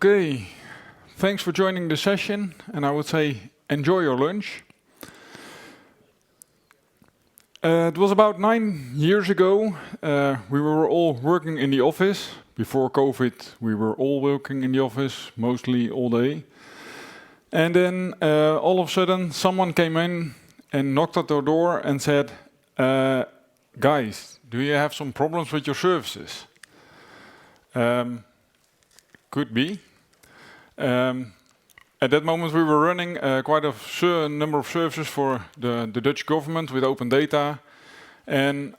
Okay, thanks for joining the session, and I would say enjoy your lunch. It was about 9 years ago. We were all working in the office. Before COVID, we were all working in the office, mostly all day. And then all of a sudden, someone came in and knocked at our door and said, guys, do you have some problems with your services? Could be. At that moment, we were running quite a number of services for the Dutch government with open data. And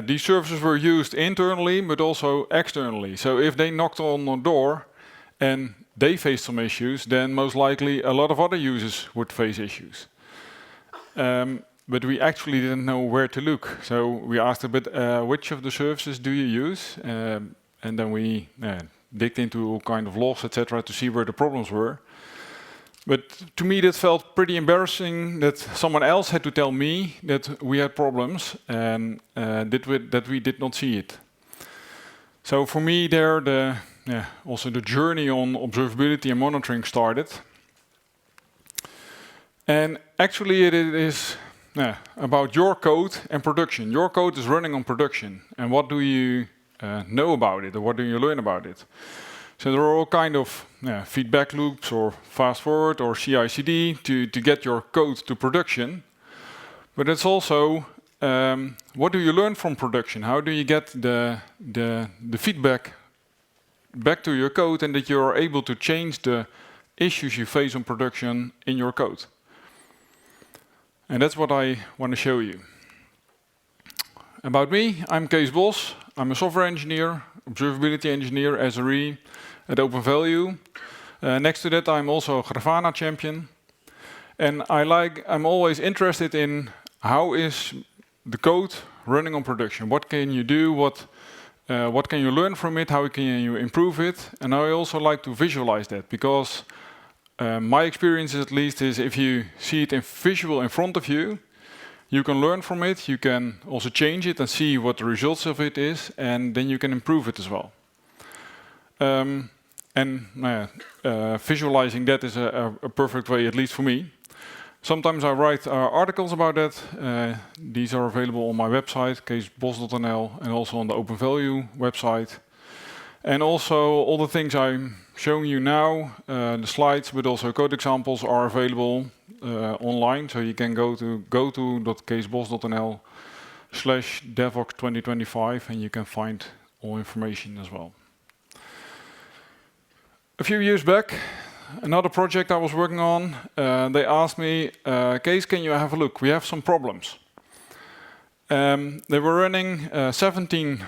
these services were used internally, but also externally. So if they knocked on the door and they faced some issues, then most likely a lot of other users would face issues. But we actually didn't know where to look. So we asked a bit, which of the services do you use? And then we digged into all kind of logs, etc., to see where the problems were. But to me, that felt pretty embarrassing that someone else had to tell me that we had problems and that we did not see it. So for me, there also the journey on observability and monitoring started. And actually, it is about your code and production. Your code is running on production, and what do you know about it, or what do you learn about it? So there are all kind of feedback loops, or fast forward, or CI/CD to get your code to production. But it's also what do you learn from production? How do you get the feedback back to your code, and that you are able to change the issues you face on production in your code? And that's what I want to show you. About me, I'm Cees. I'm a software engineer, observability engineer, SRE at OpenValue. Next to that, I'm also a Grafana champion. And I'm always interested in how is the code running on production? What can you do? What can you learn from it? How can you improve it? And I also like to visualize that, because my experience at least is if you see it in visual in front of you, you can learn from it, you can also change it and see what the results of it is, and then you can improve it as well. Visualizing that is a perfect way, at least for me. Sometimes I write articles about that. These are available on my website, ceesbos.nl, and also on the OpenValue website. And also all the things I'm showing you now, the slides, but also code examples are available online. So you can go to go.ceesbos.nl/devox2025 and you can find all information as well. A few years back, another project I was working on, they asked me, Cees, can you have a look? We have some problems. They were running 17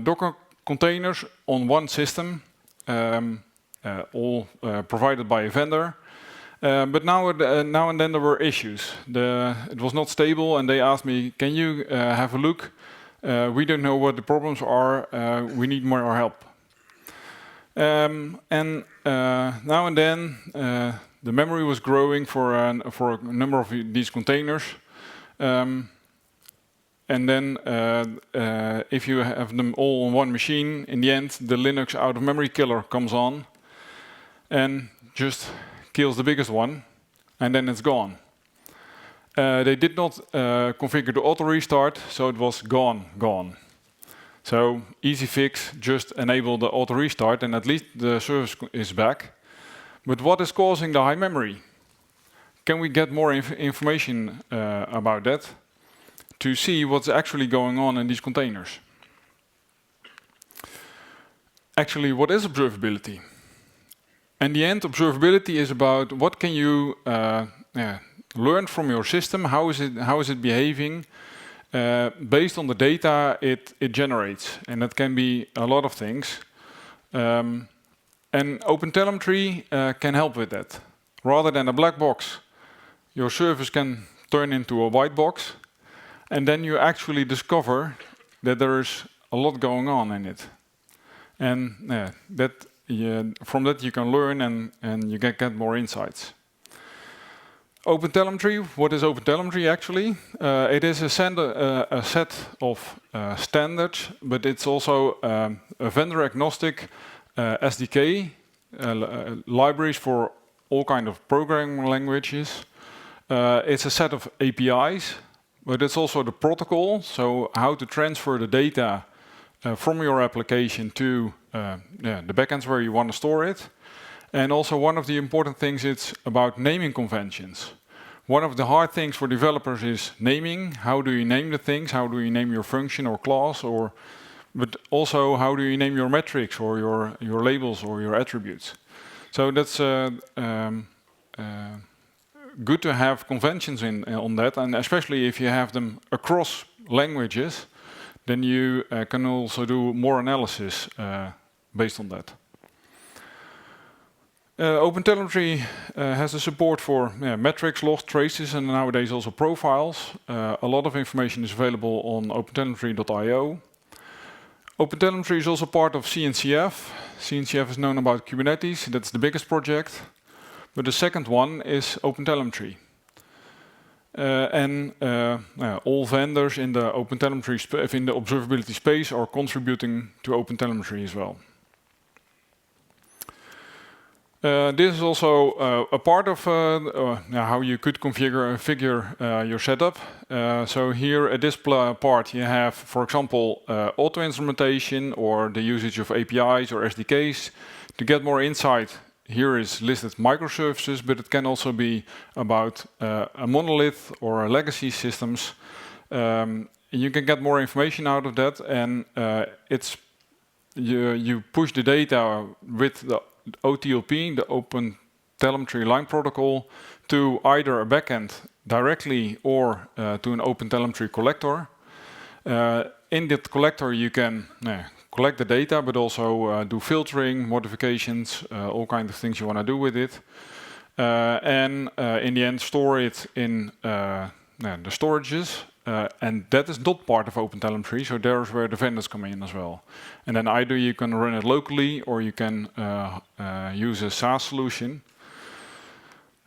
Docker containers on one system, all provided by a vendor. But now and then there were issues. It was not stable, and they asked me, can you have a look? We don't know what the problems are. We need more help. Now and then, the memory was growing for a number of these containers. And then if you have them all on one machine, in the end, the Linux out-of-memory killer comes on and just kills the biggest one, and then it's gone. They did not configure the auto-restart, so it was gone. So easy fix, just enable the auto-restart, and at least the service is back. But what is causing the high memory? Can we get more information about that to see what's actually going on in these containers? Actually, what is observability? In the end, observability is about what can you learn from your system, how is it behaving based on the data it generates. And that can be a lot of things. And OpenTelemetry can help with that. Rather than a black box, your service can turn into a white box, and then you actually discover that there is a lot going on in it. And from that you can learn and you get more insights. OpenTelemetry, what is OpenTelemetry actually? It is a set of standards, but it's also a vendor-agnostic SDK libraries for all kind of programming languages. It's a set of APIs, but it's also the protocol, so how to transfer the data from your application to the backends where you want to store it. And also one of the important things, it's about naming conventions. One of the hard things for developers is naming. How do you name the things? How do you name your function or class? But also, how do you name your metrics or your labels or your attributes? So that's good to have conventions on that, and especially if you have them across languages, then you can also do more analysis based on that. OpenTelemetry has the support for metrics, logs, traces, and nowadays also profiles. A lot of information is available on OpenTelemetry.io. OpenTelemetry is also part of CNCF. CNCF is known about Kubernetes. That's the biggest project. But the second one is OpenTelemetry. All vendors in the OpenTelemetry in the observability space are contributing to OpenTelemetry as well. This is also a part of how you could configure your setup. So here at this part you have, for example, auto-instrumentation or the usage of APIs or SDKs. To get more insight, here is listed microservices, but it can also be about a monolith or a legacy systems. You can get more information out of that, and you push the data with the OTLP, the OpenTelemetry line protocol, to either a backend directly or to an OpenTelemetry collector. In that collector you can collect the data, but also do filtering, modifications, all kinds of things you want to do with it. In the end store it in the storages. And that is not part of OpenTelemetry, so there's where the vendors come in as well. And then either you can run it locally or you can use a SaaS solution.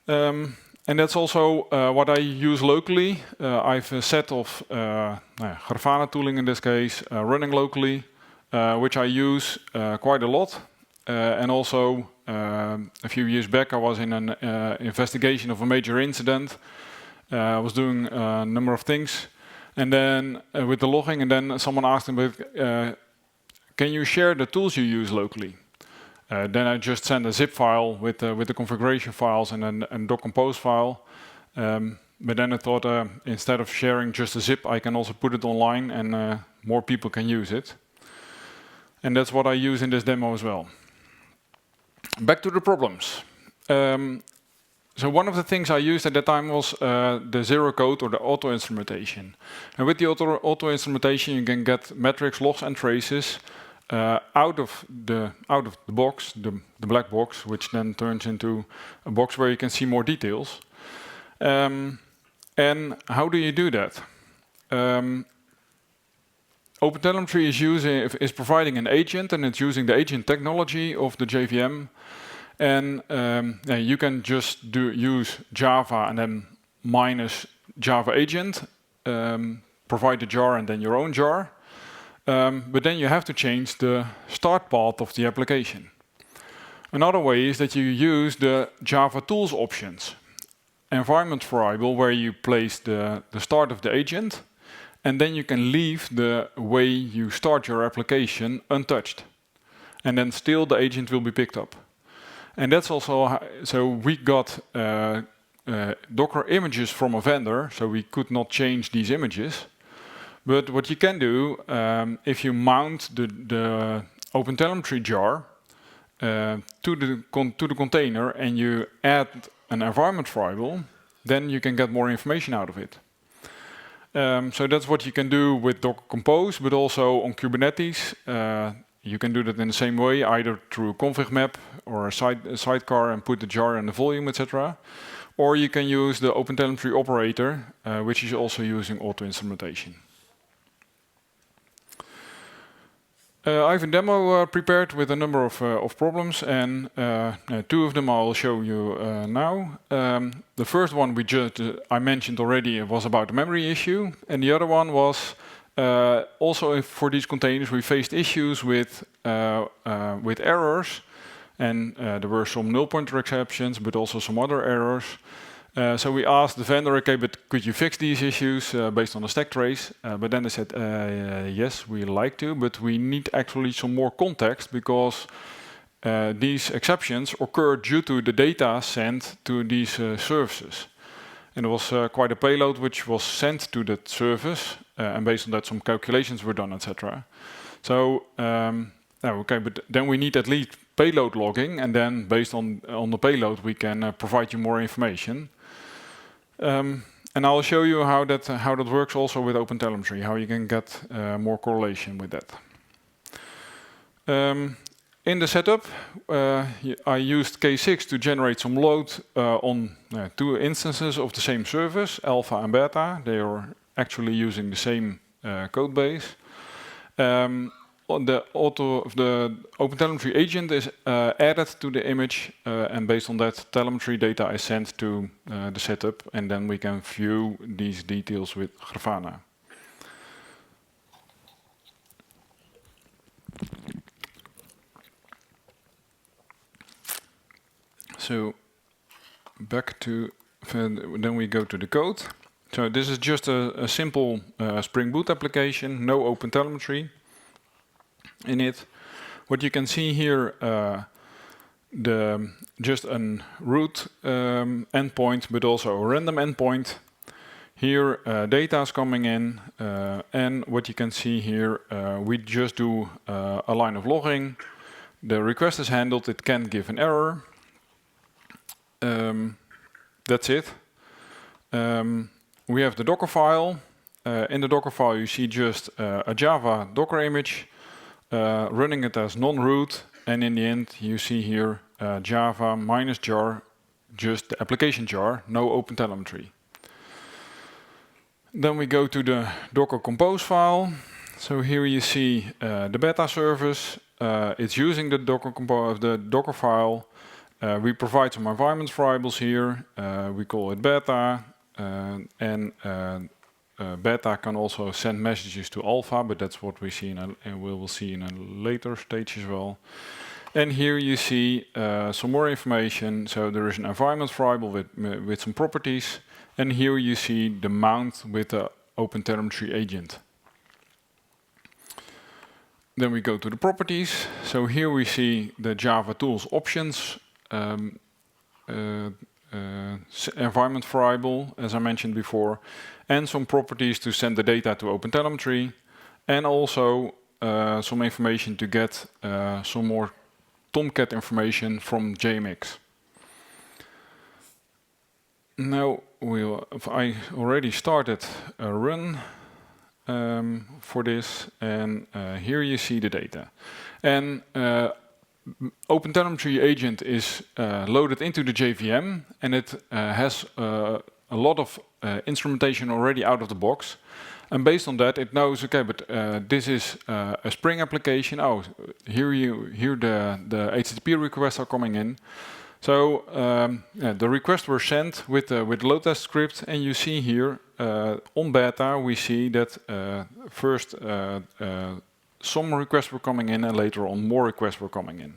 And that's also what I use locally. I have a set of Grafana tooling in this case, running locally, which I use quite a lot. And also, a few years back I was in an investigation of a major incident. I was doing a number of things, and then with the logging, and then someone asked me, can you share the tools you use locally? Then I just send a zip file with the configuration files and a doc.compose file. But then I thought, instead of sharing just a zip, I can also put it online and more people can use it. And that's what I use in this demo as well. Back to the problems. So one of the things I used at that time was the zero code or the auto-instrumentation. And with the auto-instrumentation you can get metrics, logs and traces out of the box, the black box, which then turns into a box where you can see more details. And how do you do that? OpenTelemetry is providing an agent, and it's using the agent technology of the JVM. And you can just use Java and then minus Java agent, provide the jar and then your own jar. But then you have to change the start path of the application. Another way is that you use the Java tools options. Environment variable where you place the start of the agent, and then you can leave the way you start your application untouched. And then still the agent will be picked up. And that's also, so we got Docker images from a vendor, so we could not change these images. But what you can do, if you mount the OpenTelemetry jar to the container and you add an environment variable, then you can get more information out of it. So that's what you can do with Docker Compose, but also on Kubernetes. You can do that in the same way, either through a config map or a sidecar and put the jar and the volume, etc. Or you can use the OpenTelemetry operator, which is also using auto-instrumentation. I have a demo prepared with a number of problems, and two of them I will show you now. The first one I mentioned already was about the memory issue, and the other one was also for these containers we faced issues with errors. and there were some null pointer exceptions, but also some other errors. So we asked the vendor, okay, but could you fix these issues based on the stack trace? But then they said, yes, we like to, but we need actually some more context because these exceptions occur due to the data sent to these services. And there was quite a payload which was sent to that service, and based on that some calculations were done, etc. So, okay, but then we need at least payload logging, and then based on the payload we can provide you more information. And I'll show you how that works also with OpenTelemetry, how you can get more correlation with that. In the setup, I used K6 to generate some load on 2 instances of the same service, alpha and beta. They are actually using the same code base. The OpenTelemetry agent is added to the image, and based on that, telemetry data is sent to the setup, and then we can view these details with Grafana. So back to, then we go to the code. So this is just a simple Spring Boot application, no OpenTelemetry in it. What you can see here, just a root endpoint, but also a random endpoint. Here data is coming in, and what you can see here, we just do a line of logging. The request is handled, it can give an error. That's it. We have the Docker file. In the Docker file you see just a Java Docker image, running it as non-root, and in the end you see here Java -jar, just the application jar, no OpenTelemetry. Then we go to the Docker compose file. So here you see the beta service. It's using the Docker file. We provide some environment variables here. We call it beta, and beta can also send messages to alpha, but that's what we see and we will see in a later stage as well. And here you see some more information. So there is an environment variable with some properties, and here you see the mount with the OpenTelemetry agent. Then we go to the properties. So here we see the Java tools options. Environment variable, as I mentioned before, and some properties to send the data to OpenTelemetry, and also some information to get some more Tomcat information from JMX. Now I already started a run for this, and here you see the data. And OpenTelemetry agent is loaded into the JVM, and it has a lot of instrumentation already out of the box. And based on that, it knows, okay, but this is a Spring application. Oh, here the HTTP requests are coming in. So the requests were sent with the load test script, and you see here on beta we see that first some requests were coming in, and later on more requests were coming in.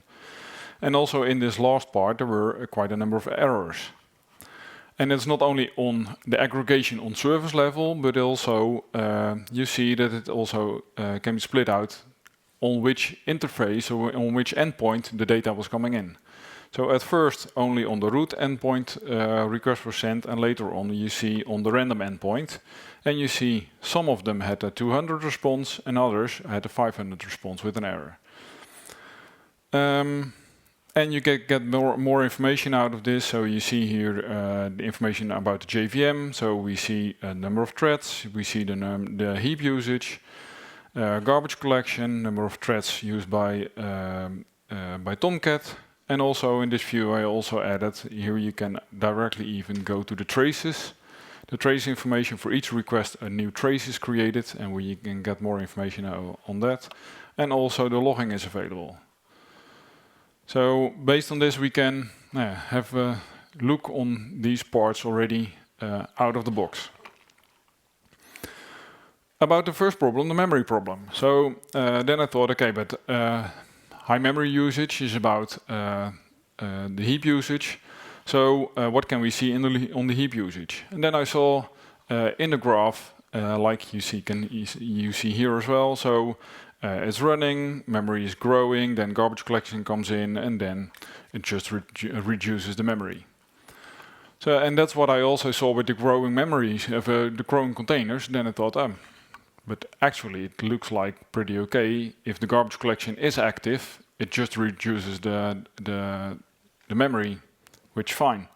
And also in this last part there were quite a number of errors. And it's not only on the aggregation on service level, but also you see that it also can be split out on which interface or on which endpoint the data was coming in. So at first only on the root endpoint requests were sent, and later on you see on the random endpoint. And you see some of them had a 200 response and others had a 500 response with an error. And you get more information out of this. So you see here the information about the JVM. So we see a number of threads, we see the heap usage, garbage collection, number of threads used by Tomcat. And also in this view I also added, here you can directly even go to the traces. The trace information for each request, a new trace is created, and you can get more information on that. And also the logging is available. So based on this we can have a look on these parts already out of the box. About the first problem, the memory problem. So then I thought, okay, but high memory usage is about the heap usage. So what can we see on the heap usage? And then I saw in the graph, like you see here as well. So it's running, memory is growing, then garbage collection comes in, and then it just reduces the memory. So, and that's what I also saw with the growing memories, the growing containers. Then I thought, but actually it looks like pretty okay. If the garbage collection is active, it just reduces the memory, which fine.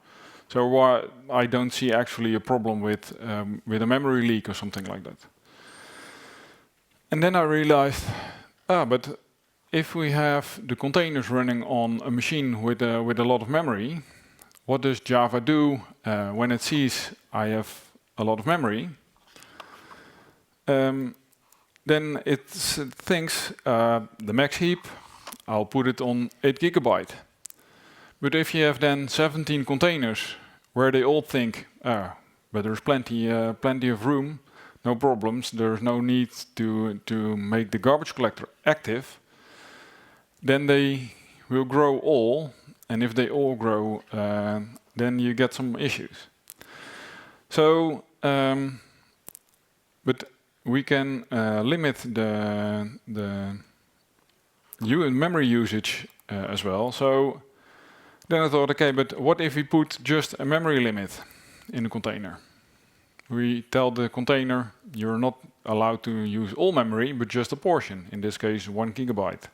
So I don't see actually a problem with a memory leak or something like that. And then I realized, but if we have the containers running on a machine with a lot of memory, what does Java do when it sees I have a lot of memory? Then it thinks the max heap, I'll put it on 8 GB. But if you have then 17 containers where they all think, but there's plenty of room, no problems, there's no need to make the garbage collector active, then they will grow all, and if they all grow, then you get some issues. So, but we can limit the memory usage as well. So then I thought, okay, but what if we put just a memory limit in the container? We tell the container you're not allowed to use all memory, but just a portion. In this case, 1 GB.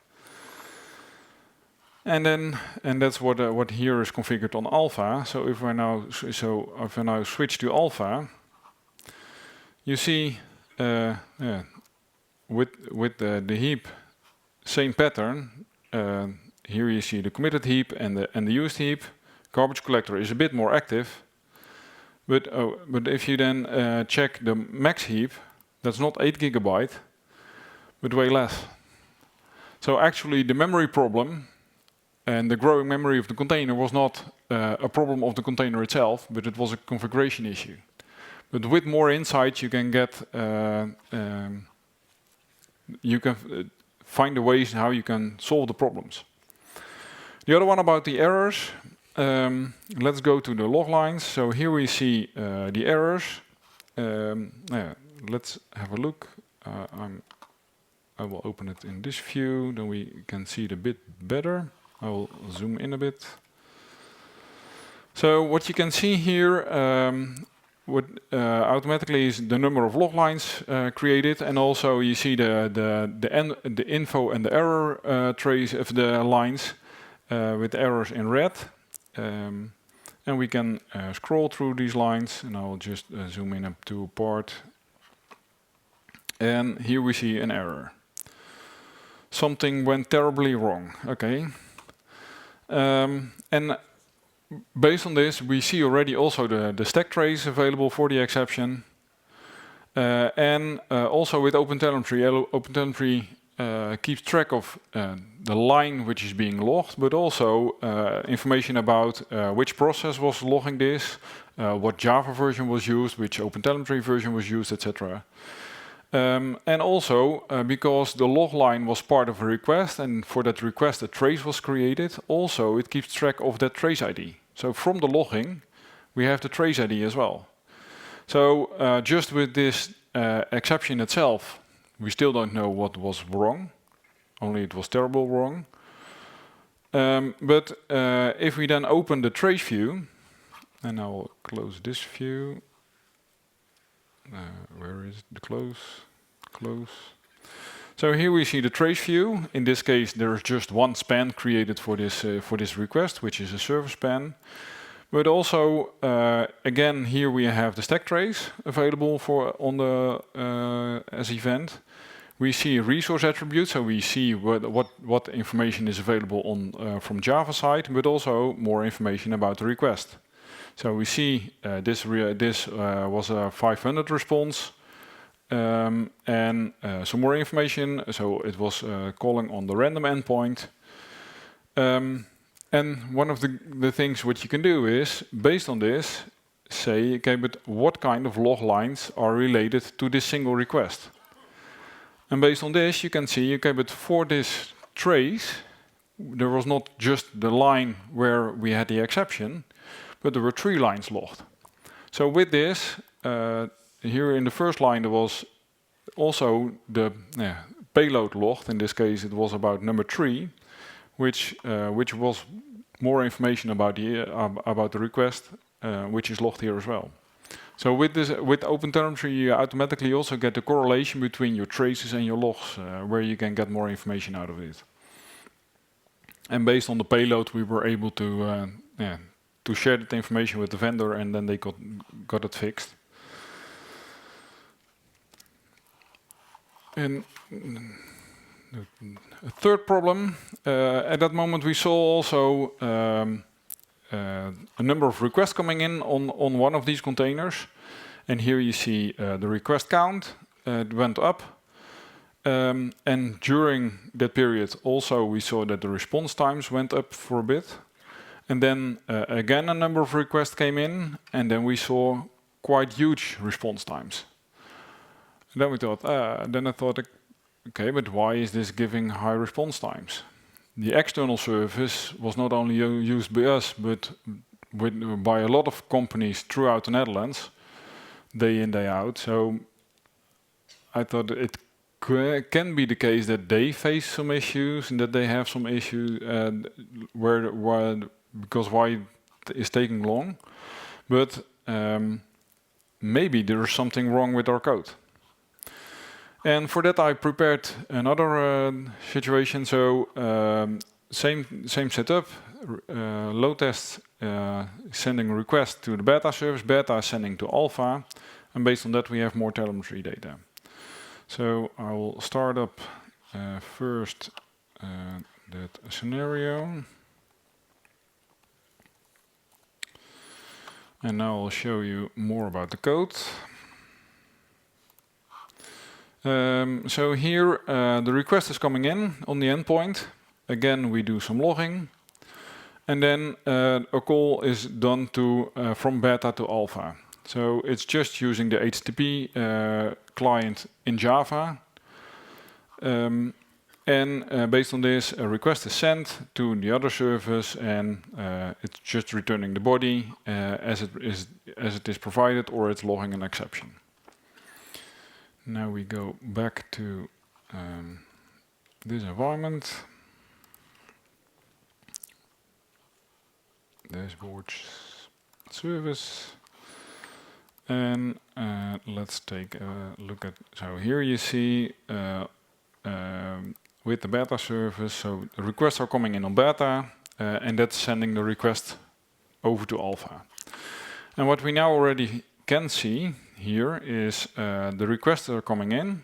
And that's what here is configured on alpha. So if I now switch to alpha, you see with the heap same pattern. Here you see the committed heap and the used heap. Garbage collector is a bit more active, but if you then check the max heap, that's not 8 GB, but way less. So actually, the memory problem and the growing memory of the container was not a problem of the container itself, but it was a configuration issue. But with more insight, you can get find the ways how you can solve the problems. The other one about the errors, let's go to the log lines. So here we see the errors. Let's have a look. I will open it in this view, then we can see it a bit better. I will zoom in a bit. So what you can see here automatically is the number of log lines created, and also you see the info and the error trace of the lines with errors in red. And we can scroll through these lines, and I will just zoom in up to a part. And here we see an error. Something went terribly wrong. Okay. And based on this, we see already also the stack trace available for the exception. And also with OpenTelemetry, OpenTelemetry keeps track of the line which is being logged, but also information about which process was logging this, what Java version was used, which OpenTelemetry version was used, etc. And also, because the log line was part of a request, and for that request a trace was created, also it keeps track of that trace ID. So from the logging, we have the trace ID as well. So just with this exception itself, we still don't know what was wrong, only it was terrible wrong. But if we then open the trace view, and I will close this view. Where is the close? Close. So here we see the trace view. In this case, there is just one span created for this request, which is a service span. But also, again, here we have the stack trace available on the as event. We see a resource attribute, so we see what information is available from Java side, but also more information about the request. So we see this was a 500 response, and some more information. So it was calling on the random endpoint. And one of the things what you can do is, based on this, say, okay, but what kind of log lines are related to this single request? And based on this, you can see, okay, but for this trace, there was not just the line where we had the exception, but there were 3 lines logged. So with this, here in the first line there was also the payload logged. In this case, it was about number 3, which was more information about the request, which is logged here as well. So with OpenTelemetry, you automatically also get the correlation between your traces and your logs, where you can get more information out of it. And based on the payload, we were able to share that information with the vendor, and then they got it fixed. And a third problem, at that moment we saw also a number of requests coming in on one of these containers. And here you see the request count, it went up. And during that period also we saw that the response times went up for a bit. And then again a number of requests came in, and then we saw quite huge response times. And then I thought, okay, but why is this giving high response times? The external service was not only used by us, but by a lot of companies throughout the Netherlands, day in, day out. So I thought it can be the case that they face some issues and that they have some issues because why it is taking long. But maybe there is something wrong with our code. And for that I prepared another situation. So same setup, load test sending a request to the beta service, beta sending to alpha, and based on that we have more telemetry data. So I will start up first that scenario. And now I'll show you more about the code. So here the request is coming in on the endpoint. Again, we do some logging. And then a call is done to from beta to alpha. So it's just using the HTTP client in Java. Based on this, a request is sent to the other service, and it's just returning the body as it is provided, or it's logging an exception. Now we go back to this environment. Dashboards, service. And let's take a look at, so here you see with the beta service, so the requests are coming in on beta, and that's sending the request over to alpha. And what we now already can see here is the requests that are coming in,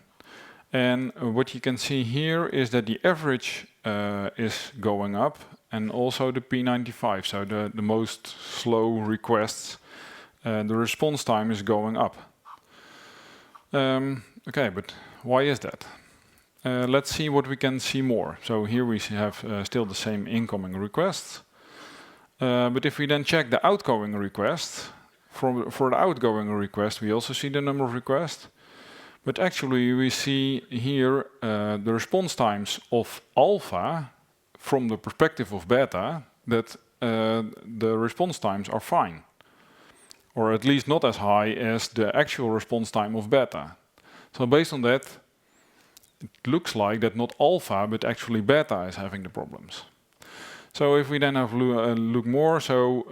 and what you can see here is that the average is going up, and also the P95, so the most slow requests, the response time is going up. Okay, but why is that? Let's see what we can see more. So here we have still the same incoming requests. But if we then check the outgoing requests, for the outgoing request we also see the number of requests. But actually we see here the response times of alpha from the perspective of beta, that the response times are fine. Or at least not as high as the actual response time of beta. So based on that, it looks like that not alpha, but actually beta is having the problems. So if we then have a look more, so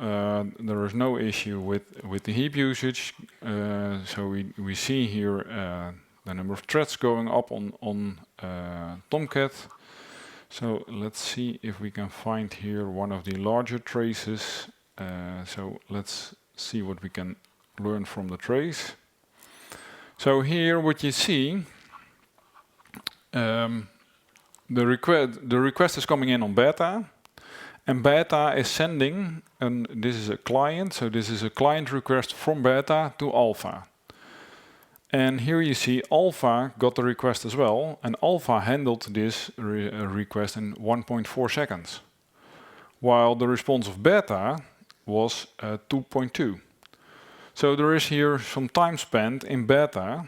there is no issue with the heap usage. So we see here the number of threads going up on Tomcat. So let's see if we can find here one of the larger traces. So let's see what we can learn from the trace. So here what you see, the request is coming in on beta, and beta is sending, and this is a client, so this is a client request from beta to alpha. And here you see alpha got the request as well, and alpha handled this request in 1.4 seconds, while the response of beta was 2.2. So there is here some time spent in beta,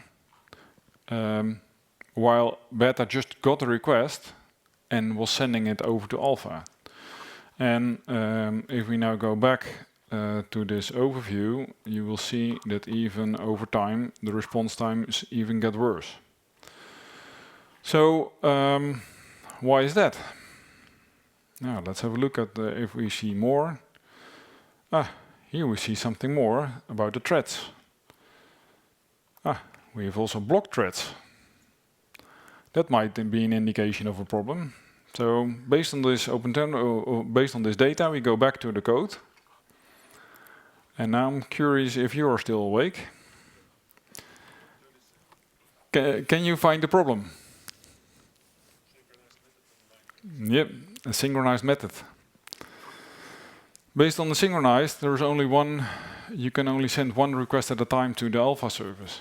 while beta just got a request, and was sending it over to alpha. And if we now go back to this overview, you will see that even over time, the response times even get worse. So why is that? Now let's have a look at if we see more. Here we see something more about the threads. We have also blocked threads. That might be an indication of a problem. So based on this based on this data, we go back to the code. And now I'm curious if you are still awake. Can you find the problem? Yep, a synchronized method. Based on the synchronized, there is only one. You can only send one request at a time to the alpha service.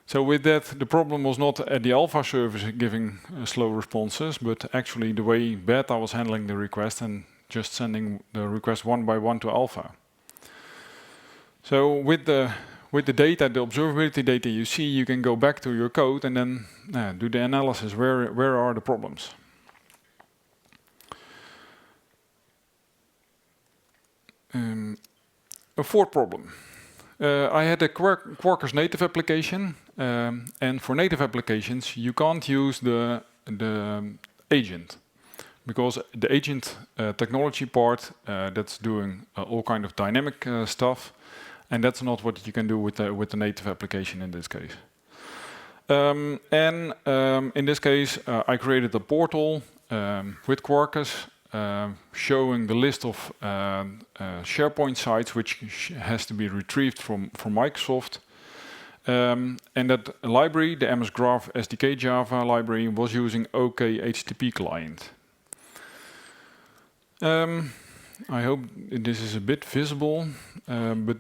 So with that, the problem was not at the alpha service giving slow responses, but actually the way beta was handling the request and just sending the request one by one to alpha. So with the data, the observability data you see, you can go back to your code and then do the analysis. Where are the problems? A fourth problem. I had a Quarkus native application, and for native applications, you can't use the agent, because the agent technology part that's doing all kind of dynamic stuff, and that's not what you can do with the native application in this case. In this case, I created a portal with Quarkus. Showing the list of SharePoint sites which has to be retrieved from Microsoft. And that library, the MS Graph SDK Java library, was using OK HTTP client. I hope this is a bit visible, but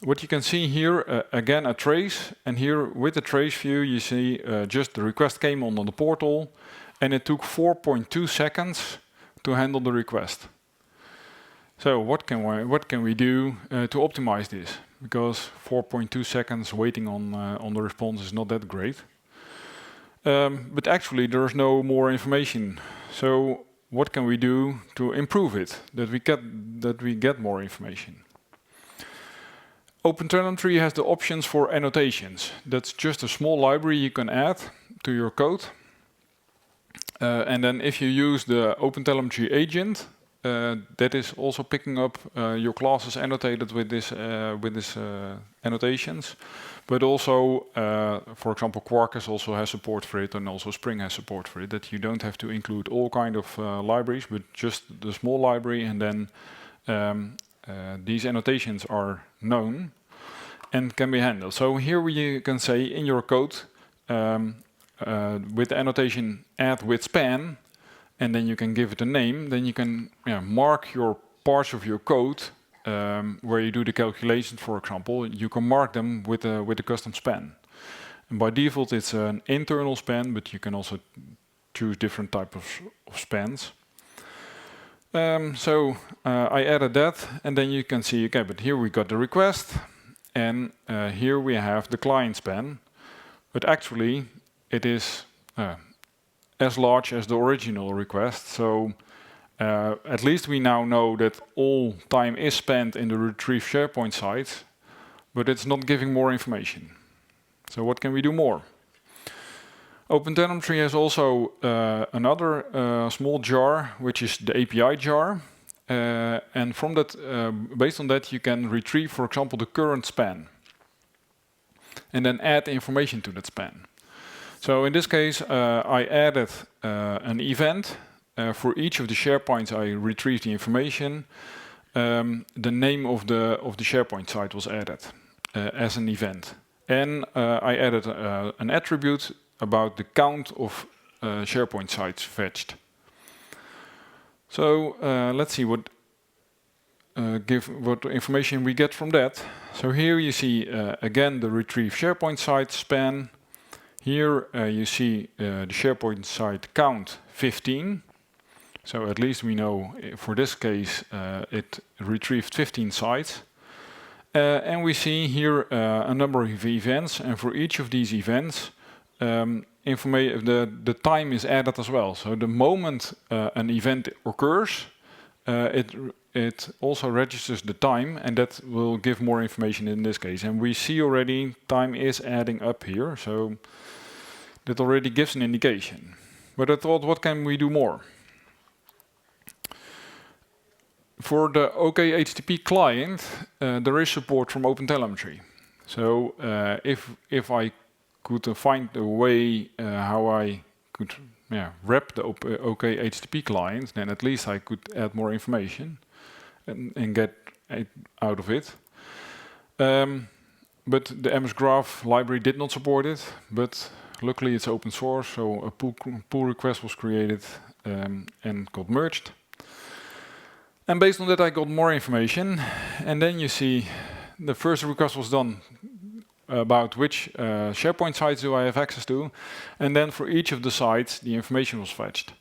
what you can see here, again, a trace, and here with the trace view, you see just the request came on the portal, and it took 4.2 seconds to handle the request. So what can we do to optimize this? Because 4.2 seconds waiting on the response is not that great. But actually there is no more information. So what can we do to improve it, that we get more information? OpenTelemetry has the options for annotations. That's just a small library you can add to your code. And then if you use the OpenTelemetry agent, that is also picking up your classes annotated with this annotations. But also, for example, Quarkus also has support for it, and also Spring has support for it, that you don't have to include all kind of libraries, but just the small library, and then these annotations are known and can be handled. So here you can say in your code, with the annotation add with span, and then you can give it a name, then you can mark your parts of your code where you do the calculations, for example, you can mark them with a custom span. And by default it's an internal span, but you can also choose different types of spans. So I added that, and then you can see, okay, but here we got the request, and here we have the client span, but actually it is as large as the original request. So at least we now know that all time is spent in the retrieve SharePoint site, but it's not giving more information. So what can we do more? OpenTelemetry has also another small jar, which is the API jar. And from that, based on that, you can retrieve, for example, the current span, and then add information to that span. So in this case, I added an event. For each of the SharePoints, I retrieved the information. The name of the SharePoint site was added as an event. And I added an attribute about the count of SharePoint sites fetched. So let's see what information we get from that. So here you see again the retrieve SharePoint site span. Here you see the SharePoint site count 15. So at least we know for this case it retrieved 15 sites. And we see here a number of events, and for each of these events the time is added as well. So the moment an event occurs, it also registers the time, and that will give more information in this case. And we see already time is adding up here, so that already gives an indication. But I thought, what can we do more? For the OK HTTP client, there is support from OpenTelemetry. So if I could find a way how I could wrap the OK HTTP client, then at least I could add more information and get it out of it. But the MS Graph library did not support it, but luckily it's open source, so a pull request was created and got merged. And based on that I got more information, and then you see the first request was done about which SharePoint sites do I have access to, and then for each of the sites the information was fetched.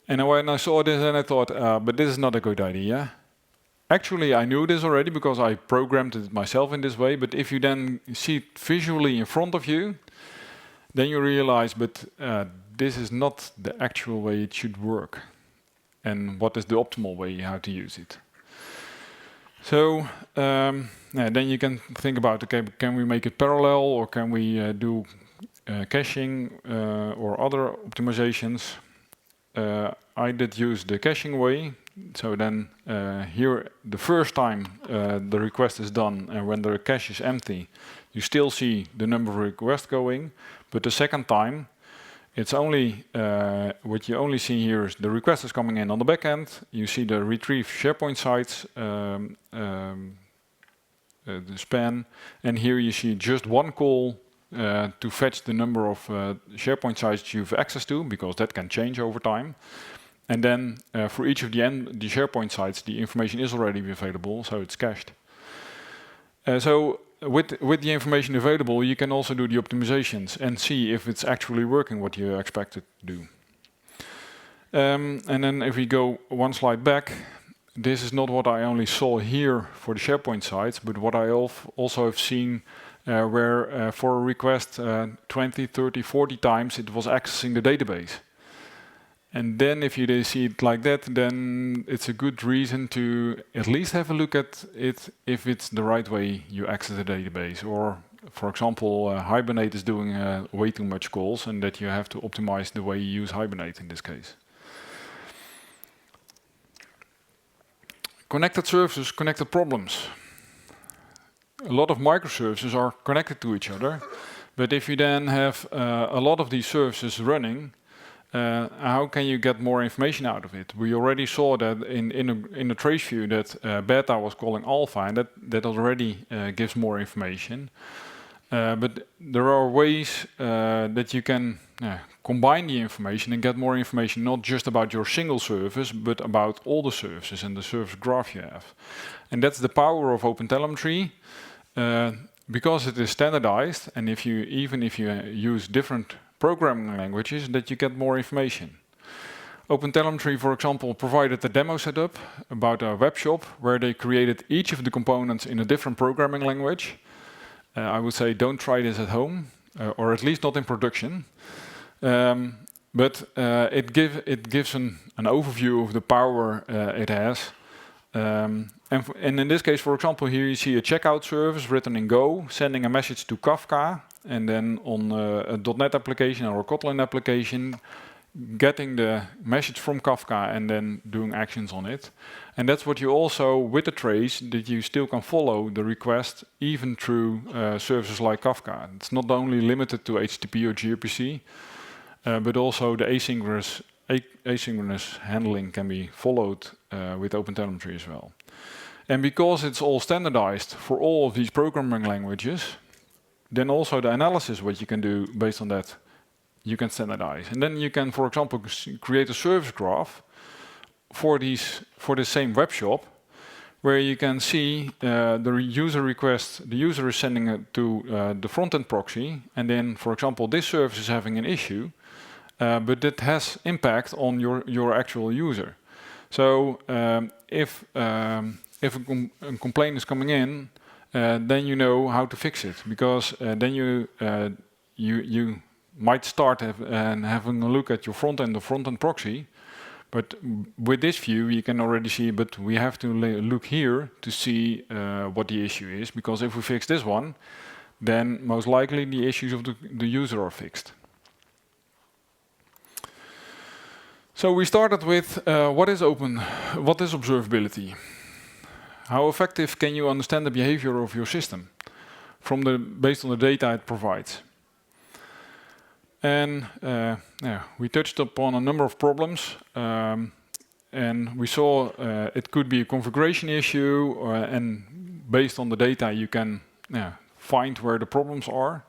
And when I saw this, then I thought, but this is not a good idea. Actually, I knew this already because I programmed it myself in this way, but if you then see it visually in front of you, then you realize, but this is not the actual way it should work. And what is the optimal way how to use it? So then you can think about, okay, can we make it parallel, or can we do caching or other optimizations? I did use the caching way. So then here, the first time the request is done, and when the cache is empty, you still see the number of requests going. But the second time, it's only what you only see here is the request is coming in on the back end. You see the retrieve SharePoint sites, the span, and here you see just one call to fetch the number of SharePoint sites you've access to, because that can change over time. And then for each of the SharePoint sites, the information is already available, so it's cached. So with the information available, you can also do the optimizations and see if it's actually working what you expect it to do. And then if we go one slide back, this is not what I only saw here for the SharePoint sites, but what I also have seen where for a request 20, 30, 40 times it was accessing the database. And then if you see it like that, then it's a good reason to at least have a look at it if it's the right way you access the database. Or, for example, Hibernate is doing way too much calls, and that you have to optimize the way you use Hibernate in this case. Connected services, connected problems. A lot of microservices are connected to each other, but if you then have a lot of these services running, how can you get more information out of it? We already saw that in the trace view that beta was calling alpha, and that already gives more information. But there are ways that you can combine the information and get more information, not just about your single service, but about all the services and the service graph you have. And that's the power of OpenTelemetry, because it is standardized, and even if you use different programming languages, that you get more information. OpenTelemetry, for example, provided a demo setup about a web shop where they created each of the components in a different programming language. I would say don't try this at home, or at least not in production. But it gives an overview of the power it has. And in this case, for example, here you see a checkout service written in Go, sending a message to Kafka, and then on a .NET application or a Kotlin application, getting the message from Kafka and then doing actions on it. And that's what you also, with the trace, that you still can follow the request even through services like Kafka. It's not only limited to HTTP or gRPC, but also the asynchronous handling can be followed with OpenTelemetry as well. And because it's all standardized for all of these programming languages, then also the analysis what you can do based on that, you can standardize. And then you can, for example, create a service graph for the same web shop, where you can see the user request, the user is sending it to the front-end proxy, and then, for example, this service is having an issue, but it has impact on your actual user. So if a complaint is coming in, then you know how to fix it, because then you might start having a look at your front-end or front-end proxy. But with this view, you can already see, but we have to look here to see what the issue is, because if we fix this one, then most likely the issues of the user are fixed. So we started with what is observability? How effective can you understand the behavior of your system based on the data it provides? And we touched upon a number of problems, and we saw it could be a configuration issue, and based on the data you can find where the problems are.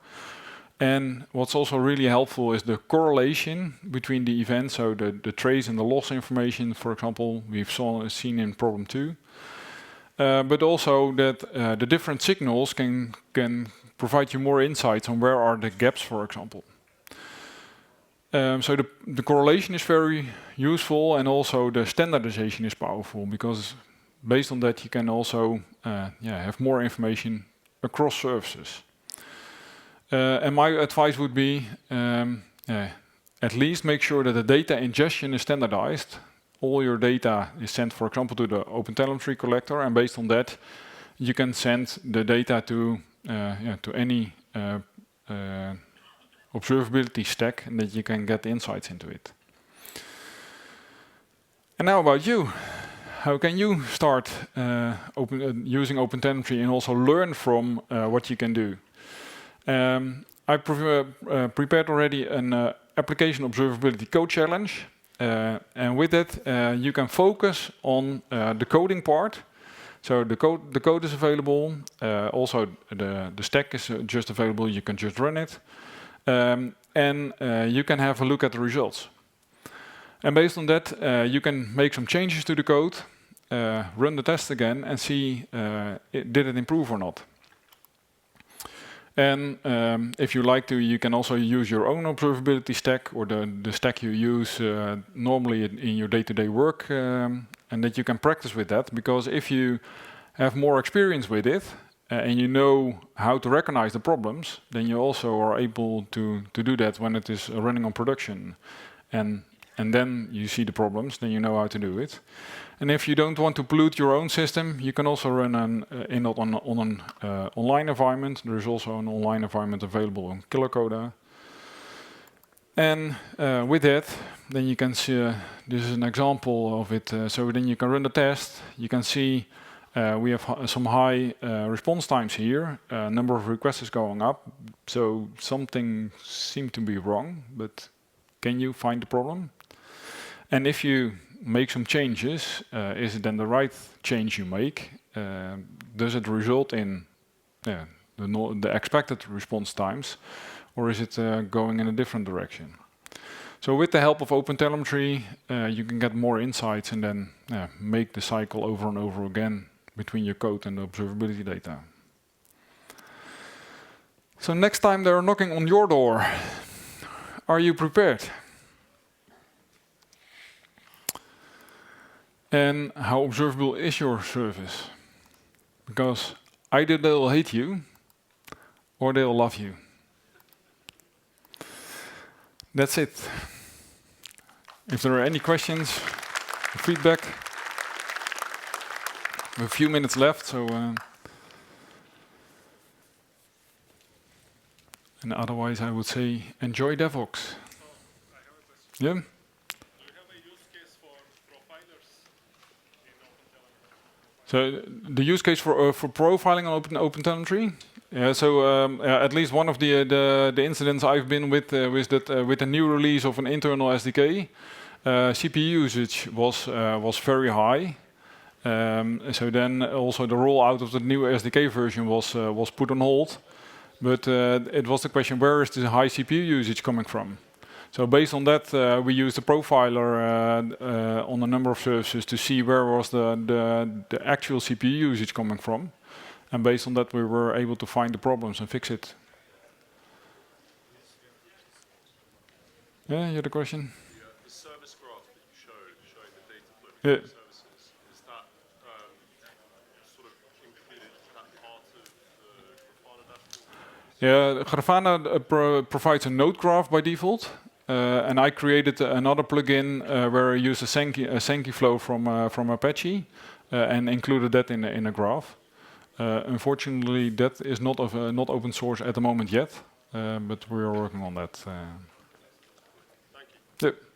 And what's also really helpful is the correlation between the events, so the trace and the loss information, for example, we've seen in problem 2. But also that the different signals can provide you more insights on where are the gaps, for example. So the correlation is very useful, and also the standardization is powerful, because based on that you can also have more information across services. And my advice would be at least make sure that the data ingestion is standardized. All your data is sent, for example, to the OpenTelemetry collector, and based on that you can send the data to any observability stack, and that you can get insights into it. And now about you. How can you start using OpenTelemetry and also learn from what you can do? I prepared already an application observability code challenge, and with it you can focus on the coding part. So the code is available, also the stack is just available, you can just run it. And you can have a look at the results. And based on that, you can make some changes to the code, run the test again, and see did it improve or not. And if you like to, you can also use your own observability stack, or the stack you use normally in your day-to-day work, and that you can practice with that. Because if you have more experience with it, and you know how to recognize the problems, then you also are able to do that when it is running on production. And then you see the problems, then you know how to do it. And if you don't want to pollute your own system, you can also run on an online environment. There is also an online environment available on Killercoda. And with that, then you can see, this is an example of it. So then you can run the test. You can see we have some high response times here. Number of requests is going up. So something seems to be wrong, but can you find the problem? And if you make some changes, is it then the right change you make? Does it result in the expected response times, or is it going in a different direction? So with the help of OpenTelemetry, you can get more insights and then make the cycle over and over again between your code and the observability data. So next time they're knocking on your door, are you prepared? And how observable is your service? Because either they'll hate you or they'll love you. That's it. If there are any questions, feedback, we have a few minutes left, so and otherwise I would say enjoy DevOps. Yeah. So the use case for profiling on OpenTelemetry. So at least one of the incidents I've been with that with the new release of an internal SDK, CPU usage was very high. So then also the rollout of the new SDK version was put on hold. But it was the question, where is the high CPU usage coming from? So based on that, we used a profiler on a number of services to see where was the actual CPU usage coming from. And based on that, we were able to find the problems and fix it. Yeah, you had a question? The service graph that you showed, showing the data flow between services, is that sort of included that part of the Grafana dashboard? Yeah, Grafana provides a node graph by default, and I created another plugin where I use a Sankey flow from Apache and included that in a graph. Unfortunately, that is not open source at the moment yet, but we are working on that. Thank you. Yeah.